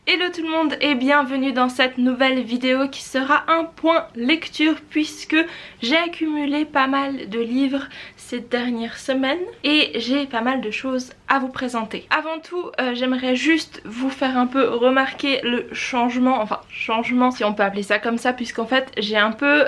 Hello tout le monde et bienvenue dans cette nouvelle vidéo qui sera un point lecture puisque j'ai accumulé pas mal de livres ces dernières semaines et j'ai pas mal de choses à vous présenter. Avant tout, j'aimerais juste vous faire un peu remarquer le changement, enfin changement si on peut appeler ça comme ça, puisqu'en fait j'ai un peu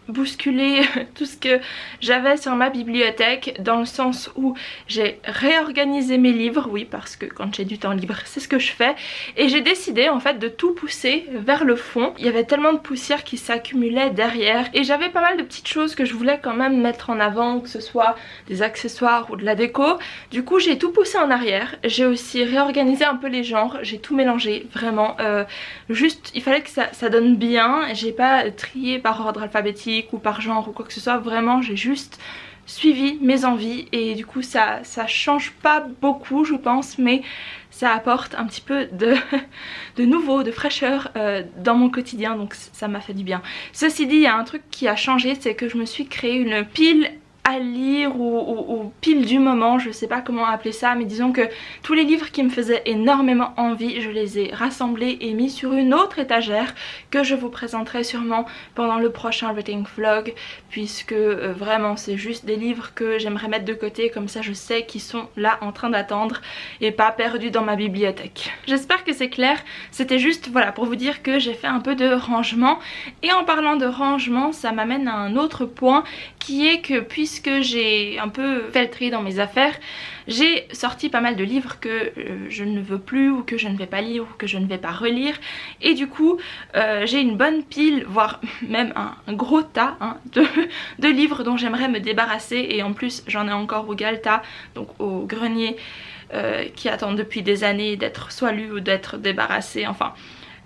bousculer tout ce que j'avais sur ma bibliothèque, dans le sens où j'ai réorganisé mes livres, oui parce que quand j'ai du temps libre c'est ce que je fais, et j'ai décidé en fait de tout pousser vers le fond. Il y avait tellement de poussière qui s'accumulait derrière et j'avais pas mal de petites choses que je voulais quand même mettre en avant, que ce soit des accessoires ou de la déco. Du coup j'ai tout poussé en arrière, j'ai aussi réorganisé un peu les genres, j'ai tout mélangé vraiment, juste il fallait que ça donne bien. J'ai pas trié par ordre alphabétique ou par genre ou quoi que ce soit, vraiment j'ai juste suivi mes envies et du coup ça change pas beaucoup je pense, mais ça apporte un petit peu de nouveau, de fraîcheur dans mon quotidien, donc ça m'a fait du bien. Ceci dit, il y a un truc qui a changé, c'est que je me suis créé une pile à lire ou pile du moment, je sais pas comment appeler ça, mais disons que tous les livres qui me faisaient énormément envie, je les ai rassemblés et mis sur une autre étagère que je vous présenterai sûrement pendant le prochain reading vlog, puisque vraiment c'est juste des livres que j'aimerais mettre de côté, comme ça je sais qu'ils sont là en train d'attendre et pas perdus dans ma bibliothèque. J'espère que c'est clair, c'était juste voilà pour vous dire que j'ai fait un peu de rangement, et en parlant de rangement ça m'amène à un autre point qui est que puisque j'ai un peu fait le tri dans mes affaires, j'ai sorti pas mal de livres que je ne veux plus ou que je ne vais pas lire ou que je ne vais pas relire, et du coup j'ai une bonne pile, voire même un gros tas de livres dont j'aimerais me débarrasser, et en plus j'en ai encore au Galta, donc au grenier, qui attendent depuis des années d'être soit lus ou d'être débarrassés, enfin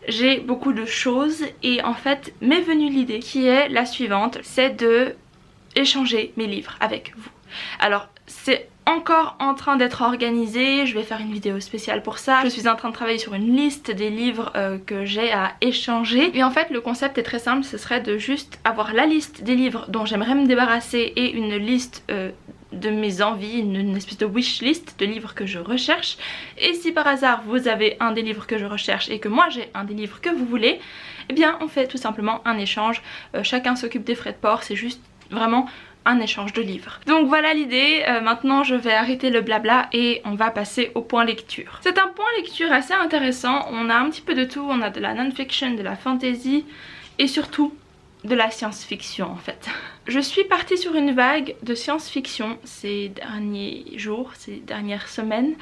j'ai beaucoup de choses. Et en fait m'est venue l'idée qui est la suivante, c'est de échanger mes livres avec vous. Alors c'est encore en train d'être organisé, je vais faire une vidéo spéciale pour ça. Je suis en train de travailler sur une liste des livres que j'ai à échanger, et en fait le concept est très simple, ce serait de juste avoir la liste des livres dont j'aimerais me débarrasser et une liste de mes envies, une espèce de wish list de livres que je recherche. Et si par hasard vous avez un des livres que je recherche et que moi j'ai un des livres que vous voulez, eh bien on fait tout simplement un échange, chacun s'occupe des frais de port, c'est juste vraiment un échange de livres. Donc voilà l'idée, maintenant je vais arrêter le blabla et on va passer au point lecture. C'est un point lecture assez intéressant, on a un petit peu de tout, on a de la non-fiction, de la fantasy et surtout de la science-fiction en fait. Je suis partie sur une vague de science-fiction ces derniers jours, ces dernières semaines,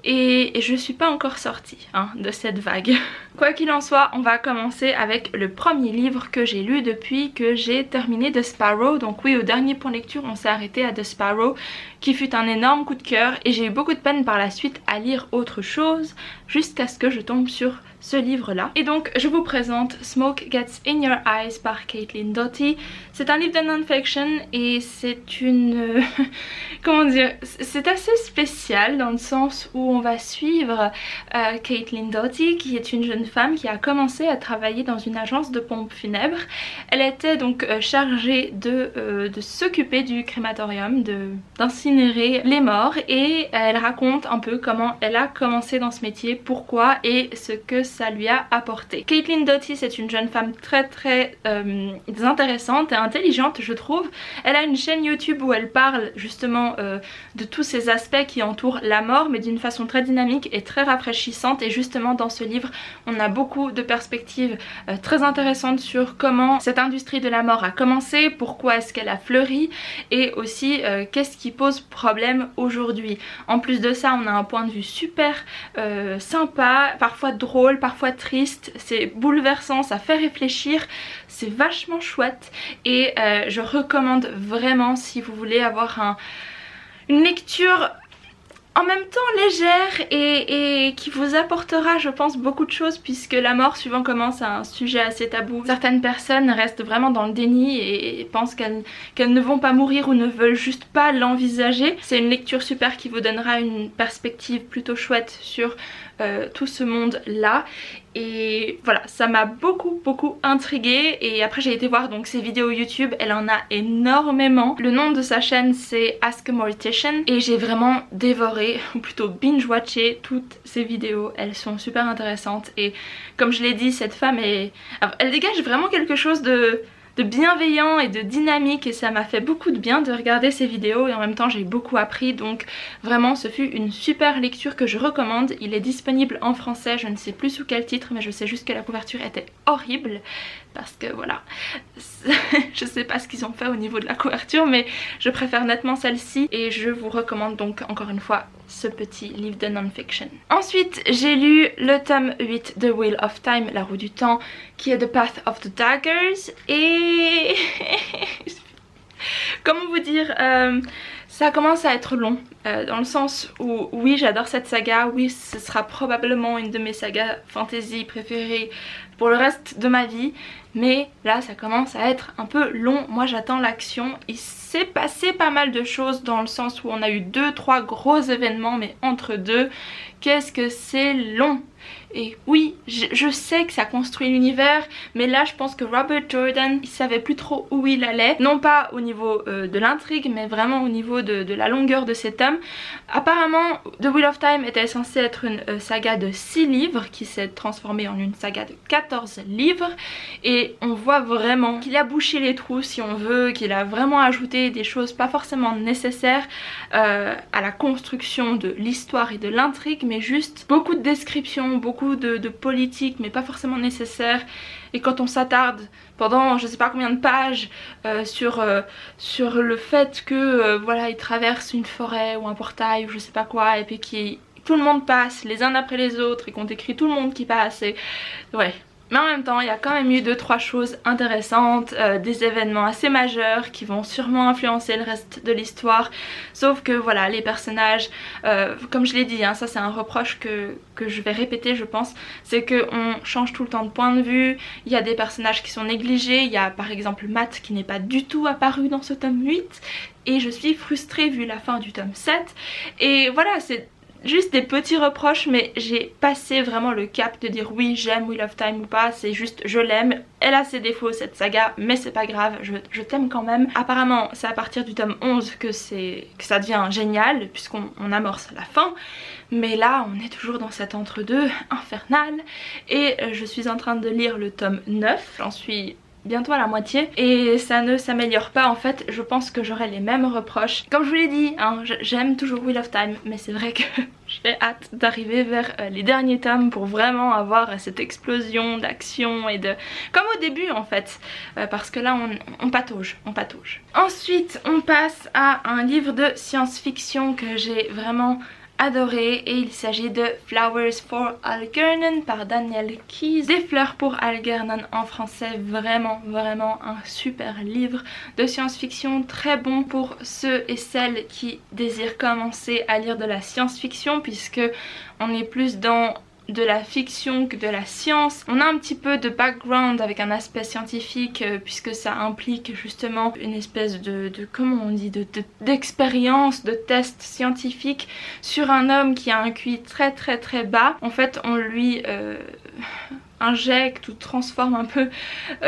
et je suis pas encore sortie de cette vague. Quoi qu'il en soit, on va commencer avec le premier livre que j'ai lu depuis que j'ai terminé The Sparrow. Donc oui, au dernier point lecture on s'est arrêté à The Sparrow, qui fut un énorme coup de cœur, et j'ai eu beaucoup de peine par la suite à lire autre chose jusqu'à ce que je tombe sur ce livre là. Et donc je vous présente Smoke Gets in Your Eyes par Caitlin Doughty. C'est un livre de non-fiction et c'est une... comment dire, c'est assez spécial dans le sens où on va suivre Caitlin Doughty, qui est une jeune femme qui a commencé à travailler dans une agence de pompes funèbres. Elle était donc chargée de s'occuper du crématorium, d'incinérer les morts, et elle raconte un peu comment elle a commencé dans ce métier, pourquoi et ce que ça lui a apporté. Caitlin Doughty, c'est une jeune femme très intéressante et intelligente je trouve. Elle a une chaîne YouTube où elle parle justement de tous ces aspects qui entourent la mort, mais d'une façon très dynamique et très rafraîchissante, et justement dans ce livre on a beaucoup de perspectives très intéressantes sur comment cette industrie de la mort a commencé, pourquoi est-ce qu'elle a fleuri, et aussi qu'est-ce qui pose problème aujourd'hui. En plus de ça on a un point de vue super sympa, parfois drôle, parfois triste, c'est bouleversant, ça fait réfléchir, c'est vachement chouette, et je recommande vraiment si vous voulez avoir une lecture en même temps légère et qui vous apportera je pense beaucoup de choses, puisque la mort souvent commence à un sujet assez tabou. Certaines personnes restent vraiment dans le déni et pensent qu'elles ne vont pas mourir ou ne veulent juste pas l'envisager. C'est une lecture super qui vous donnera une perspective plutôt chouette sur tout ce monde là. Et voilà, ça m'a beaucoup intriguée. Et après j'ai été voir donc ses vidéos YouTube, elle en a énormément. Le nom de sa chaîne c'est Ask a Mortician et j'ai vraiment dévoré, ou plutôt binge-watché toutes ses vidéos. Elles sont super intéressantes et comme je l'ai dit, cette femme elle dégage vraiment quelque chose de bienveillant et de dynamique et ça m'a fait beaucoup de bien de regarder ces vidéos et en même temps j'ai beaucoup appris, donc vraiment ce fut une super lecture que je recommande. Il est disponible en français, je ne sais plus sous quel titre mais je sais juste que la couverture était horrible parce que voilà, je sais pas ce qu'ils ont fait au niveau de la couverture mais je préfère nettement celle-ci et je vous recommande donc encore une fois ce petit livre de non-fiction. Ensuite j'ai lu le tome 8 de Wheel of Time, la roue du temps, qui est The Path of the Daggers et comment vous dire, ça commence à être long dans le sens où oui j'adore cette saga, oui ce sera probablement une de mes sagas fantasy préférées pour le reste de ma vie, mais là ça commence à être un peu long. Moi j'attends l'action. Il s'est passé pas mal de choses dans le sens où on a eu 2-3 gros événements, mais entre deux, qu'est-ce que c'est long. Et oui, je sais que ça construit l'univers, mais là je pense que Robert Jordan, il savait plus trop où il allait. Non pas au niveau de l'intrigue, mais vraiment au niveau de la longueur de cet homme. Apparemment, The Wheel of Time était censé être une saga de 6 livres qui s'est transformée en une saga de 14 livres. Et on voit vraiment qu'il a bouché les trous si on veut, qu'il a vraiment ajouté des choses pas forcément nécessaires à la construction de l'histoire et de l'intrigue, mais juste beaucoup de descriptions, beaucoup de politique mais pas forcément nécessaire. Et quand on s'attarde pendant je sais pas combien de pages sur le fait que voilà il traverse une forêt ou un portail ou je sais pas quoi et puis tout le monde passe les uns après les autres et qu'on décrit tout le monde qui passe et ouais. Mais en même temps il y a quand même eu 2-3 choses intéressantes, des événements assez majeurs qui vont sûrement influencer le reste de l'histoire. Sauf que voilà, les personnages, comme je l'ai dit, hein, ça c'est un reproche que je vais répéter je pense, c'est qu'on change tout le temps de point de vue. Il y a des personnages qui sont négligés, il y a par exemple Matt qui n'est pas du tout apparu dans ce tome 8 et je suis frustrée vu la fin du tome 7. Et voilà, c'est juste des petits reproches, mais j'ai passé vraiment le cap de dire oui j'aime Wheel of Time ou pas, c'est juste je l'aime. Elle a ses défauts cette saga mais c'est pas grave, je t'aime quand même. Apparemment c'est à partir du tome 11 que ça devient génial puisqu'on amorce la fin. Mais là on est toujours dans cet entre-deux infernal et je suis en train de lire le tome 9, j'en suis bientôt à la moitié et ça ne s'améliore pas. En fait je pense que j'aurai les mêmes reproches. Comme je vous l'ai dit hein, j'aime toujours Wheel of Time mais c'est vrai que j'ai hâte d'arriver vers les derniers tomes pour vraiment avoir cette explosion d'action et de... comme au début en fait, parce que là on patauge. Ensuite on passe à un livre de science-fiction que j'ai vraiment adoré et il s'agit de Flowers for Algernon par Daniel Keyes. Des fleurs pour Algernon en français, vraiment un super livre de science-fiction très bon pour ceux et celles qui désirent commencer à lire de la science-fiction puisque on est plus dans de la fiction que de la science. On a un petit peu de background avec un aspect scientifique puisque ça implique justement une espèce de comment on dit, d'expérience, de test scientifique sur un homme qui a un QI très bas. En fait on lui injecte ou transforme un peu,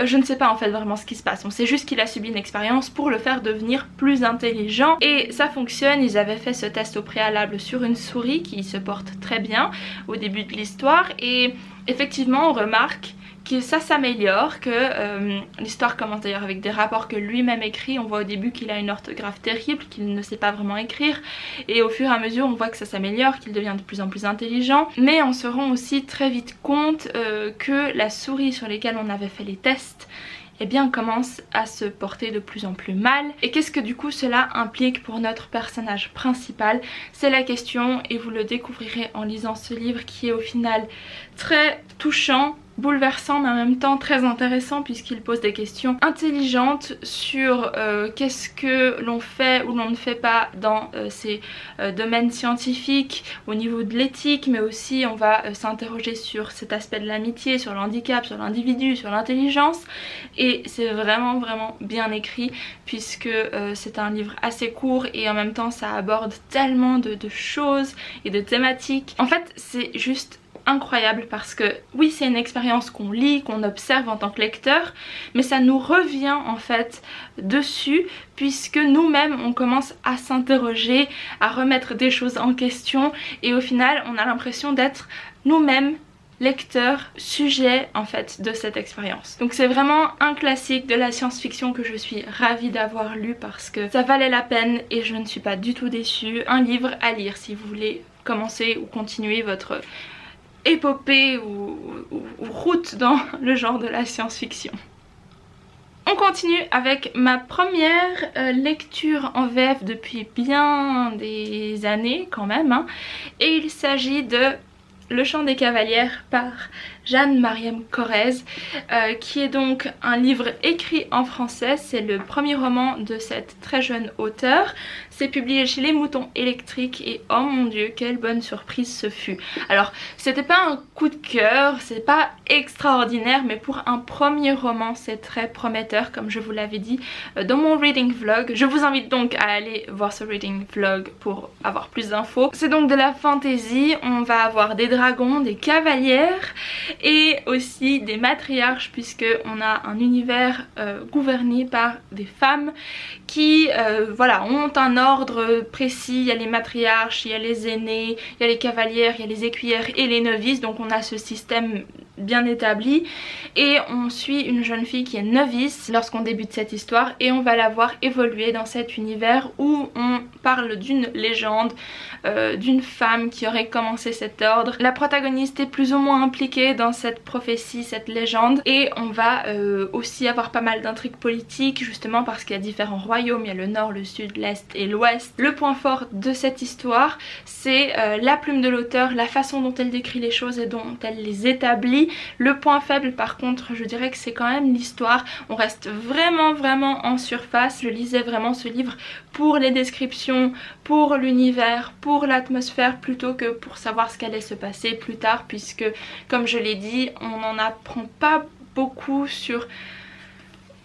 je ne sais pas en fait vraiment ce qui se passe, on sait juste qu'il a subi une expérience pour le faire devenir plus intelligent et ça fonctionne. Ils avaient fait ce test au préalable sur une souris qui se porte très bien au début de l'histoire et effectivement on remarque que ça s'améliore, que l'histoire commence d'ailleurs avec des rapports que lui-même écrit. On voit au début qu'il a une orthographe terrible, qu'il ne sait pas vraiment écrire et au fur et à mesure on voit que ça s'améliore, qu'il devient de plus en plus intelligent. Mais on se rend aussi très vite compte que la souris sur lesquelles on avait fait les tests eh bien commence à se porter de plus en plus mal. Et qu'est-ce que du coup cela implique pour notre personnage principal? C'est la question et vous le découvrirez en lisant ce livre qui est au final très touchant, bouleversant mais en même temps très intéressant puisqu'il pose des questions intelligentes sur qu'est-ce que l'on fait ou l'on ne fait pas dans ces domaines scientifiques au niveau de l'éthique, mais aussi on va s'interroger sur cet aspect de l'amitié, sur l'handicap, sur l'individu, sur l'intelligence et c'est vraiment bien écrit puisque c'est un livre assez court et en même temps ça aborde tellement de choses et de thématiques. En fait c'est juste incroyable parce que oui, c'est une expérience qu'on lit, qu'on observe en tant que lecteur, mais ça nous revient en fait dessus puisque nous-mêmes on commence à s'interroger, à remettre des choses en question et au final on a l'impression d'être nous-mêmes lecteur, sujet en fait de cette expérience. Donc c'est vraiment un classique de la science-fiction que je suis ravie d'avoir lu parce que ça valait la peine et je ne suis pas du tout déçue. Un livre à lire si vous voulez commencer ou continuer votre épopée ou route dans le genre de la science-fiction. On continue avec ma première lecture en VF depuis bien des années quand même hein. Et il s'agit de Le Chant des Cavalières par Jeanne Marième Corrèze qui est donc un livre écrit en français. C'est le premier roman de cette très jeune auteure. C'est publié chez Les Moutons Électriques et oh mon dieu quelle bonne surprise ce fut. Alors c'était pas un coup de cœur, c'est pas extraordinaire mais pour un premier roman c'est très prometteur comme je vous l'avais dit dans mon reading vlog. Je vous invite donc à aller voir ce reading vlog pour avoir plus d'infos. C'est donc de la fantasy, on va avoir des dragons, des cavalières et aussi des matriarches puisque on a un univers gouverné par des femmes qui voilà, ont un ordre précis. Il y a les matriarches, il y a les aînés, il y a les cavalières, il y a les écuyères et les novices, donc on a ce système bien établi et on suit une jeune fille qui est novice lorsqu'on débute cette histoire et on va la voir évoluer dans cet univers où on parle d'une légende, d'une femme qui aurait commencé cet ordre. La protagoniste est plus ou moins impliquée dans cette prophétie, cette légende et on va aussi avoir pas mal d'intrigues politiques justement parce qu'il y a différents royaumes, il y a le nord, le sud, l'est et l'ouest. Le point fort de cette histoire c'est la plume de l'auteur, la façon dont elle décrit les choses et dont elle les établit. Le point faible par contre je dirais que c'est quand même l'histoire. On reste vraiment en surface. Je lisais vraiment ce livre pour les descriptions, pour l'univers, pour l'atmosphère plutôt que pour savoir ce qu'allait se passer plus tard puisque comme je l'ai dit on n'en apprend pas beaucoup sur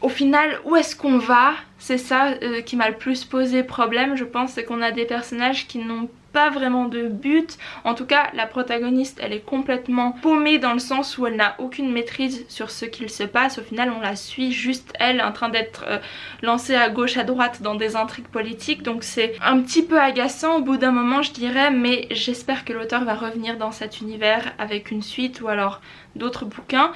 au final où est-ce qu'on va. C'est ça qui m'a le plus posé problème je pense, c'est qu'on a des personnages qui n'ont pas vraiment de but. En tout cas la protagoniste elle est complètement paumée dans le sens où elle n'a aucune maîtrise sur ce qu'il se passe. Au final on la suit juste elle en train d'être lancée à gauche à droite dans des intrigues politiques, donc c'est un petit peu agaçant au bout d'un moment je dirais, mais j'espère que l'auteur va revenir dans cet univers avec une suite ou alors d'autres bouquins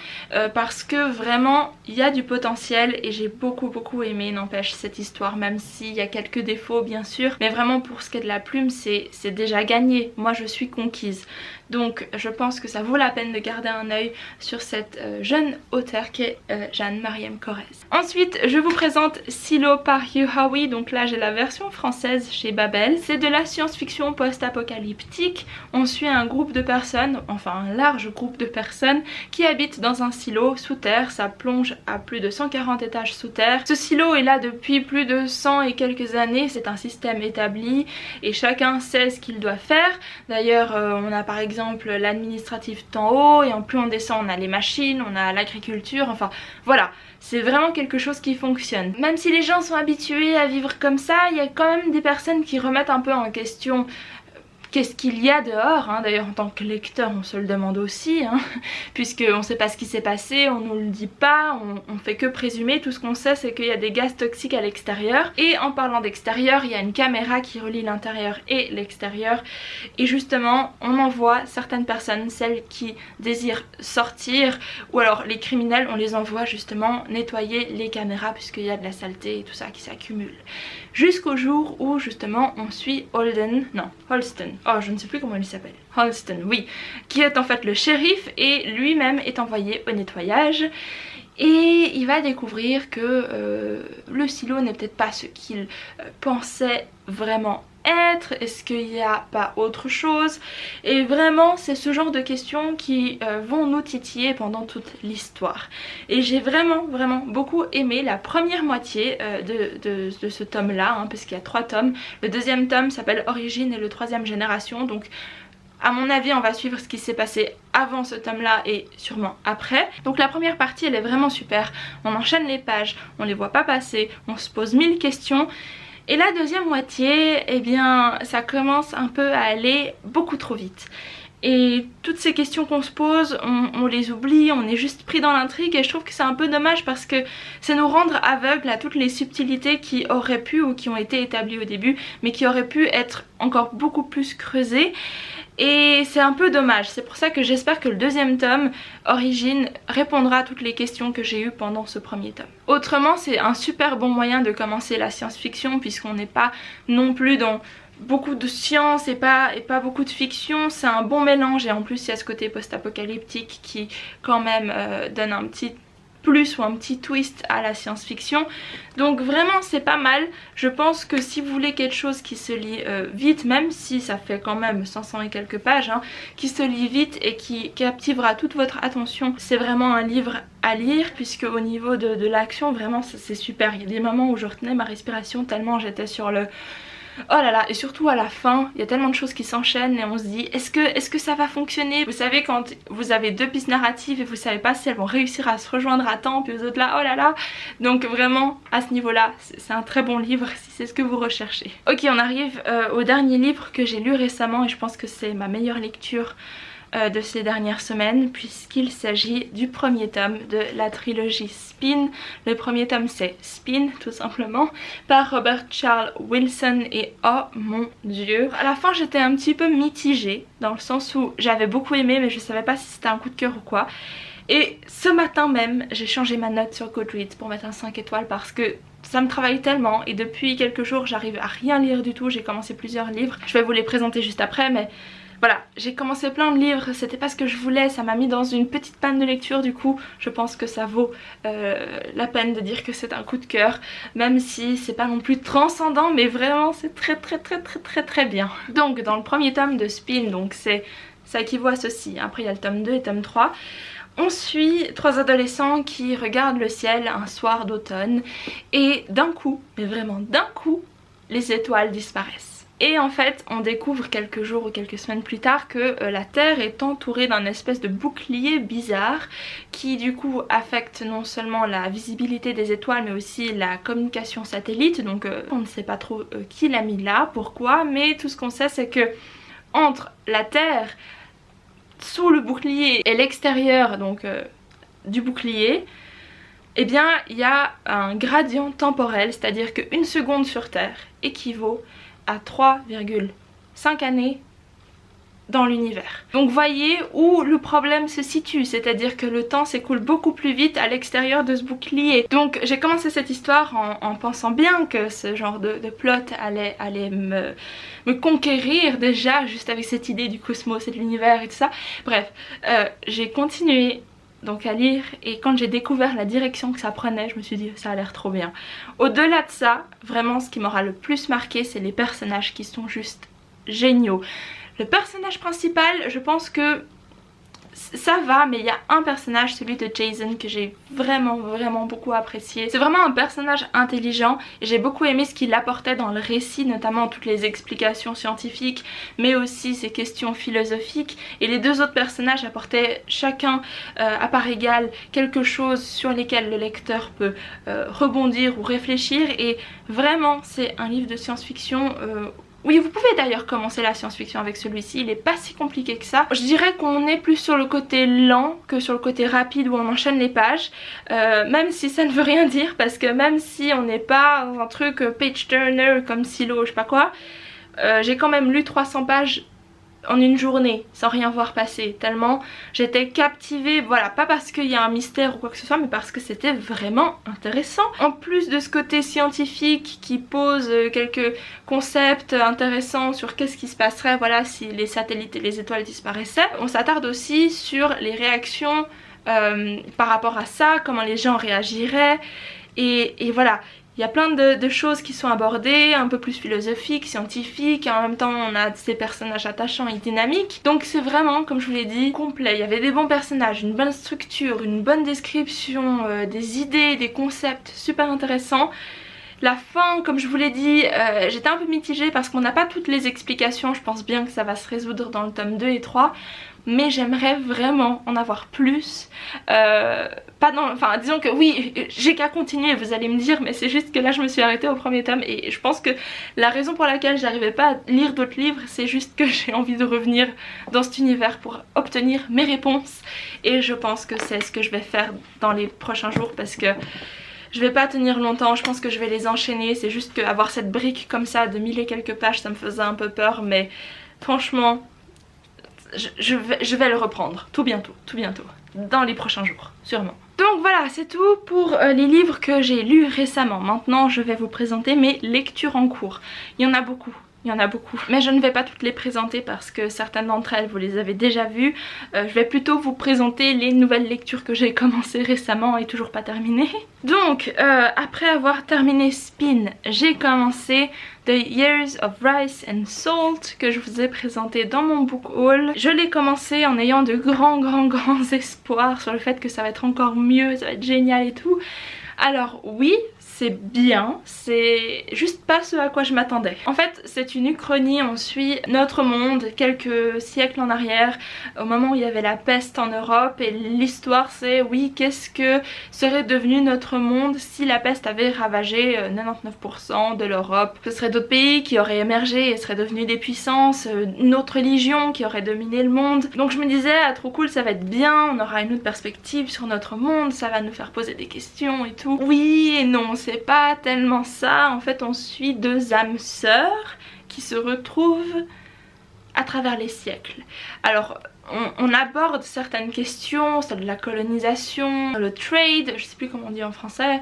parce que vraiment il y a du potentiel et j'ai beaucoup aimé n'empêche cette histoire, même s'il y a quelques défauts bien sûr, mais vraiment pour ce qui est de la plume c'est déjà gagné. Moi je suis conquise. Donc je pense que ça vaut la peine de garder un œil sur cette jeune auteure qui est Jeanne Marième Corrèze. Ensuite je vous présente Silo par Hugh Howey. Donc là j'ai la version française chez Babel. C'est de la science-fiction post-apocalyptique. On suit un groupe de personnes, enfin un large groupe de personnes qui habitent dans un silo sous terre. Ça plonge à plus de 140 étages sous terre. Ce silo est là depuis plus de 100 et quelques années. C'est un système établi et chacun sait ce qu'il doit faire. D'ailleurs on a par exemple l'administratif tout en haut et en plus on descend on a les machines, on a l'agriculture, enfin voilà. C'est vraiment quelque chose qui fonctionne. Même si les gens sont habitués à vivre comme ça, il y a quand même des personnes qui remettent un peu en question qu'est-ce qu'il y a dehors hein. D'ailleurs en tant que lecteur on se le demande aussi hein, puisqu'on ne sait pas ce qui s'est passé, on nous le dit pas, on fait que présumer. Tout ce qu'on sait c'est qu'il y a des gaz toxiques à l'extérieur et en parlant d'extérieur il y a une caméra qui relie l'intérieur et l'extérieur et justement on envoie certaines personnes, celles qui désirent sortir ou alors les criminels, on les envoie justement nettoyer les caméras puisqu'il y a de la saleté et tout ça qui s'accumule. Jusqu'au jour où justement on suit Holden, non Holston, oh je ne sais plus comment il s'appelle, Holston oui, qui est en fait le shérif et lui-même est envoyé au nettoyage et il va découvrir que le silo n'est peut-être pas ce qu'il pensait vraiment être. Est-ce qu'il n'y a pas autre chose? Et vraiment c'est ce genre de questions qui vont nous titiller pendant toute l'histoire. Et j'ai vraiment beaucoup aimé la première moitié de ce tome là hein, parce qu'il y a 3 tomes. Le deuxième tome s'appelle Origine et le troisième Génération, donc à mon avis on va suivre ce qui s'est passé avant ce tome là et sûrement après. Donc la première partie elle est vraiment super, on enchaîne les pages, on les voit pas passer, on se pose 1000 questions. Et la deuxième moitié, eh bien ça commence un peu à aller beaucoup trop vite. Et toutes ces questions qu'on se pose, on les oublie, on est juste pris dans l'intrigue et je trouve que c'est un peu dommage parce que c'est nous rendre aveugles à toutes les subtilités qui auraient pu ou qui ont été établies au début mais qui auraient pu être encore beaucoup plus creusées. Et c'est un peu dommage, c'est pour ça que j'espère que le deuxième tome, Origine, répondra à toutes les questions que j'ai eues pendant ce premier tome. Autrement, c'est un super bon moyen de commencer la science-fiction puisqu'on n'est pas non plus dans beaucoup de science et pas beaucoup de fiction. C'est un bon mélange et en plus il y a ce côté post-apocalyptique qui quand même donne un petit plus ou un petit twist à la science-fiction. Donc vraiment c'est pas mal. Je pense que si vous voulez quelque chose qui se lit vite, même si ça fait quand même 500 et quelques pages, hein, qui se lit vite et qui captivera toute votre attention, c'est vraiment un livre à lire puisque au niveau de l'action vraiment c'est super. Il y a des moments où je retenais ma respiration tellement j'étais sur le... Oh là là, et surtout à la fin, il y a tellement de choses qui s'enchaînent et on se dit est-ce que ça va fonctionner? Vous savez quand vous avez deux pistes narratives et vous savez pas si elles vont réussir à se rejoindre à temps, puis aux autres là, oh là là. Donc vraiment à ce niveau là, c'est un très bon livre si c'est ce que vous recherchez. Ok, on arrive au dernier livre que j'ai lu récemment et je pense que c'est ma meilleure lecture de ces dernières semaines puisqu'il s'agit du premier tome de la trilogie Spin. Le premier tome c'est Spin tout simplement par Robert Charles Wilson et oh mon dieu, à la fin j'étais un petit peu mitigée dans le sens où j'avais beaucoup aimé mais je savais pas si c'était un coup de cœur ou quoi. Et ce matin même j'ai changé ma note sur Goodreads pour mettre un 5 étoiles parce que ça me travaille tellement et depuis quelques jours j'arrive à rien lire du tout. J'ai commencé plusieurs livres, je vais vous les présenter juste après mais voilà, j'ai commencé plein de livres, c'était pas ce que je voulais, ça m'a mis dans une petite panne de lecture, du coup je pense que ça vaut la peine de dire que c'est un coup de cœur, même si c'est pas non plus transcendant, mais vraiment c'est très bien. Donc dans le premier tome de Spin, donc ça équivaut à ceci, après il y a le tome 2 et tome 3. On suit trois adolescents qui regardent le ciel un soir d'automne et d'un coup, mais vraiment d'un coup, les étoiles disparaissent. Et en fait on découvre quelques jours ou quelques semaines plus tard que la Terre est entourée d'un espèce de bouclier bizarre qui du coup affecte non seulement la visibilité des étoiles mais aussi la communication satellite. Donc on ne sait pas trop qui l'a mis là, pourquoi, mais tout ce qu'on sait c'est que entre la Terre sous le bouclier et l'extérieur donc du bouclier, eh bien il y a un gradient temporel, c'est-à-dire qu'une seconde sur Terre équivaut à 3,5 années dans l'univers. Donc voyez où le problème se situe, c'est-à-dire que le temps s'écoule beaucoup plus vite à l'extérieur de ce bouclier. Donc j'ai commencé cette histoire en pensant bien que ce genre de plot allait me conquérir déjà juste avec cette idée du cosmos et de l'univers et tout ça. Bref, j'ai continué donc à lire et quand j'ai découvert la direction que ça prenait, je me suis dit ça a l'air trop bien. Au-delà de ça, vraiment ce qui m'aura le plus marqué c'est les personnages qui sont juste géniaux. Le personnage principal, je pense que ça va, mais il y a un personnage, celui de Jason, que j'ai vraiment beaucoup apprécié. C'est vraiment un personnage intelligent et j'ai beaucoup aimé ce qu'il apportait dans le récit, notamment toutes les explications scientifiques mais aussi ses questions philosophiques. Et les deux autres personnages apportaient chacun à part égale quelque chose sur lesquels le lecteur peut rebondir ou réfléchir. Et vraiment c'est un livre de science-fiction oui, vous pouvez d'ailleurs commencer la science-fiction avec celui-ci, il est pas si compliqué que ça. Je dirais qu'on est plus sur le côté lent que sur le côté rapide où on enchaîne les pages, même si ça ne veut rien dire parce que même si on n'est pas dans un truc page turner comme Silo, je sais pas quoi, j'ai quand même lu 300 pages en une journée sans rien voir passer, tellement j'étais captivée, voilà, pas parce qu'il y a un mystère ou quoi que ce soit mais parce que c'était vraiment intéressant. En plus de ce côté scientifique qui pose quelques concepts intéressants sur qu'est-ce qui se passerait voilà si les satellites et les étoiles disparaissaient, on s'attarde aussi sur les réactions par rapport à ça, comment les gens réagiraient et voilà. Il y a plein de choses qui sont abordées, un peu plus philosophiques, scientifiques, et en même temps on a ces personnages attachants et dynamiques. Donc c'est vraiment, comme je vous l'ai dit, complet. Il y avait des bons personnages, une bonne structure, une bonne description, des idées, des concepts super intéressants. La fin, comme je vous l'ai dit, j'étais un peu mitigée parce qu'on n'a pas toutes les explications, je pense bien que ça va se résoudre dans le tome 2 et 3. mais j'aimerais vraiment en avoir plus. Enfin disons que oui, j'ai qu'à continuer, vous allez me dire, mais c'est juste que là je me suis arrêtée au premier tome et je pense que la raison pour laquelle j'arrivais pas à lire d'autres livres, c'est juste que j'ai envie de revenir dans cet univers pour obtenir mes réponses, et je pense que c'est ce que je vais faire dans les prochains jours parce que je vais pas tenir longtemps, je pense que je vais les enchaîner. C'est juste qu'avoir cette brique comme ça de 1000 et quelques pages, ça me faisait un peu peur, mais franchement je vais le reprendre tout bientôt, dans les prochains jours, sûrement. Donc voilà, c'est tout pour les livres que j'ai lus récemment. Maintenant je vais vous présenter mes lectures en cours. Il y en a beaucoup. Mais je ne vais pas toutes les présenter parce que certaines d'entre elles vous les avez déjà vues. Je vais plutôt vous présenter les nouvelles lectures que j'ai commencées récemment et toujours pas terminées. Donc après avoir terminé Spin, j'ai commencé The Years of Rice and Salt que je vous ai présenté dans mon book haul. Je l'ai commencé en ayant de grands espoirs sur le fait que ça va être encore mieux, ça va être génial et tout. Alors oui, c'est bien, c'est juste pas ce à quoi je m'attendais. En fait, c'est une uchronie, on suit notre monde quelques siècles en arrière, au moment où il y avait la peste en Europe, et l'histoire c'est, oui, qu'est-ce que serait devenu notre monde si la peste avait ravagé 99% de l'Europe. Ce serait d'autres pays qui auraient émergé et seraient devenus des puissances, une autre religion qui aurait dominé le monde. Donc je me disais, ah trop cool, ça va être bien, on aura une autre perspective sur notre monde, ça va nous faire poser des questions et tout. Oui et non, c'est pas tellement ça. En fait on suit deux âmes sœurs qui se retrouvent à travers les siècles. Alors on aborde certaines questions, celle de la colonisation, le trade, je sais plus comment on dit en français,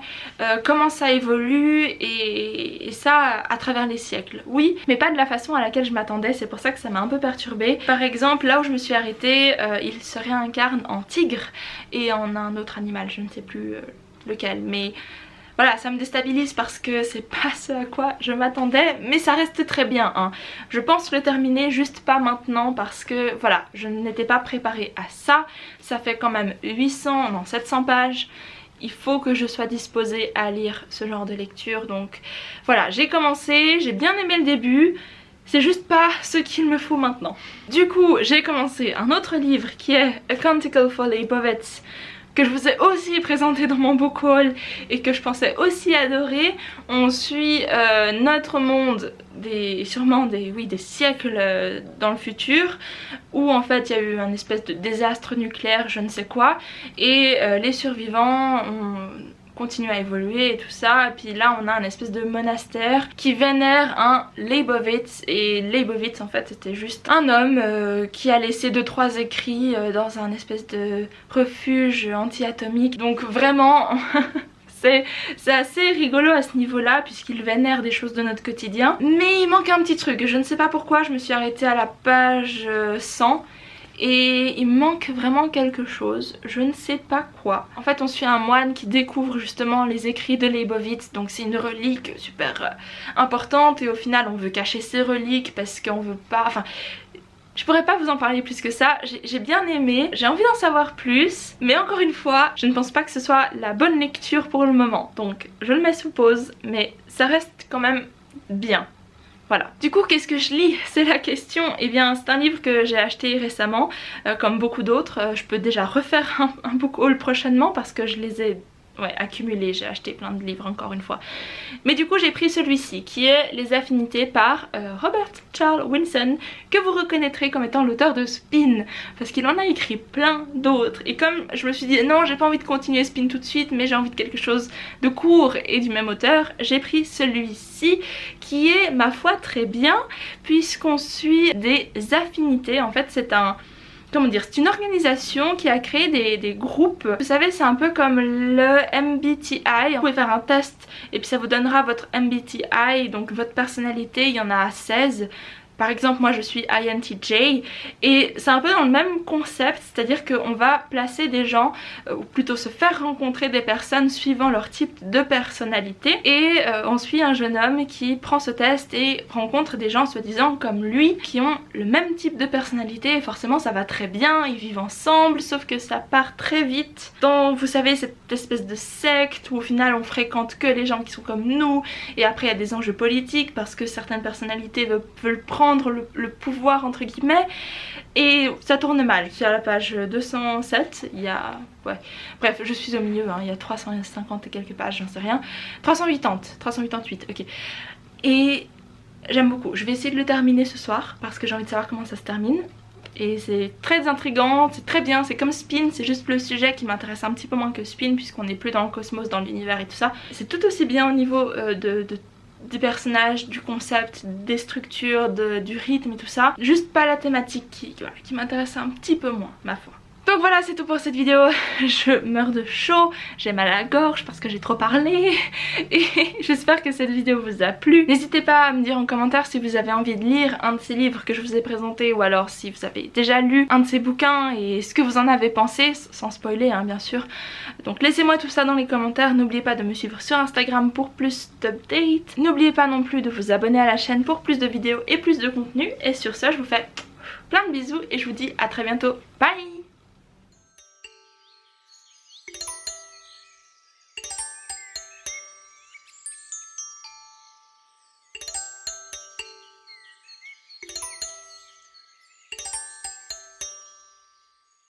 comment ça évolue et ça à travers les siècles. Oui, mais pas de la façon à laquelle je m'attendais, c'est pour ça que ça m'a un peu perturbée. Par exemple, là où je me suis arrêtée, il se réincarne en tigre et en un autre animal, je ne sais plus lequel, mais voilà, ça me déstabilise parce que c'est pas ce à quoi je m'attendais, mais ça reste très bien, hein. Je pense le terminer, juste pas maintenant parce que voilà, je n'étais pas préparée à ça. Ça fait quand même 700 pages. Il faut que je sois disposée à lire ce genre de lecture, donc voilà, j'ai commencé, j'ai bien aimé le début. C'est juste pas ce qu'il me faut maintenant. Du coup, j'ai commencé un autre livre qui est A Canticle for Leibowitz, que je vous ai aussi présenté dans mon book haul et que je pensais aussi adorer. On suit notre monde sûrement des siècles dans le futur, où en fait il y a eu un espèce de désastre nucléaire, je ne sais quoi, et les survivants continue à évoluer et tout ça. Et puis là on a un espèce de monastère qui vénère un Leibowitz, et Leibowitz en fait c'était juste un homme qui a laissé 2-3 écrits dans un espèce de refuge anti-atomique. Donc vraiment c'est assez rigolo à ce niveau là puisqu'il vénère des choses de notre quotidien. Mais il manque un petit truc, je ne sais pas pourquoi, je me suis arrêtée à la page 100 et il manque vraiment quelque chose, je ne sais pas quoi. En fait on suit un moine qui découvre justement les écrits de Leibowitz, donc c'est une relique super importante et au final on veut cacher ces reliques parce qu'on veut pas... Enfin, je pourrais pas vous en parler plus que ça, j'ai bien aimé, j'ai envie d'en savoir plus, mais encore une fois, je ne pense pas que ce soit la bonne lecture pour le moment, donc je le mets sous pause, mais ça reste quand même bien. Voilà. Du coup, qu'est-ce que je lis? C'est la question. Eh bien, c'est un livre que j'ai acheté récemment, comme beaucoup d'autres. Je peux déjà refaire un book haul prochainement parce que je les ai accumulés. J'ai acheté plein de livres encore une fois. Mais du coup, j'ai pris celui-ci qui est Les Affinités par Robert Charles Wilson, que vous reconnaîtrez comme étant l'auteur de Spin parce qu'il en a écrit plein d'autres. Et comme je me suis dit non, j'ai pas envie de continuer Spin tout de suite, mais j'ai envie de quelque chose de court et du même auteur, j'ai pris celui-ci qui est ma foi très bien puisqu'on suit des affinités. En fait c'est un... Comment dire, c'est une organisation qui a créé des groupes. Vous savez, c'est un peu comme le MBTI. Vous pouvez faire un test et puis ça vous donnera votre MBTI, donc votre personnalité, il y en a 16. Par exemple, moi je suis INTJ et c'est un peu dans le même concept, c'est-à-dire qu'on va placer des gens, ou plutôt se faire rencontrer des personnes suivant leur type de personnalité, et on suit un jeune homme qui prend ce test et rencontre des gens soi-disant comme lui qui ont le même type de personnalité et forcément ça va très bien, ils vivent ensemble, sauf que ça part très vite dans, vous savez, cette espèce de secte où au final on fréquente que les gens qui sont comme nous, et après il y a des enjeux politiques parce que certaines personnalités veulent prendre prendre le pouvoir entre guillemets. Et ça tourne mal, c'est à la page 207, il y a... ouais, bref, je suis au milieu, hein. Il y a 350 et quelques pages, j'en sais rien. 388, ok. Et j'aime beaucoup, je vais essayer de le terminer ce soir, parce que j'ai envie de savoir comment ça se termine. Et c'est très intriguant, c'est très bien, c'est comme Spin, c'est juste le sujet qui m'intéresse un petit peu moins que Spin, puisqu'on n'est plus dans le cosmos, dans l'univers et tout ça. C'est tout aussi bien au niveau des personnages, du concept, des structures, du rythme et tout ça. Juste pas la thématique qui m'intéresse un petit peu moins, ma foi. Donc voilà, c'est tout pour cette vidéo. Je meurs de chaud, j'ai mal à la gorge parce que j'ai trop parlé. Et j'espère que cette vidéo vous a plu. N'hésitez pas à me dire en commentaire si vous avez envie de lire un de ces livres que je vous ai présenté, ou alors si vous avez déjà lu un de ces bouquins et ce que vous en avez pensé, sans spoiler hein, bien sûr. Donc laissez-moi tout ça dans les commentaires. N'oubliez pas de me suivre sur Instagram pour plus d'updates. N'oubliez pas non plus de vous abonner à la chaîne pour plus de vidéos et plus de contenu. Et sur ce, je vous fais plein de bisous et je vous dis à très bientôt. Bye!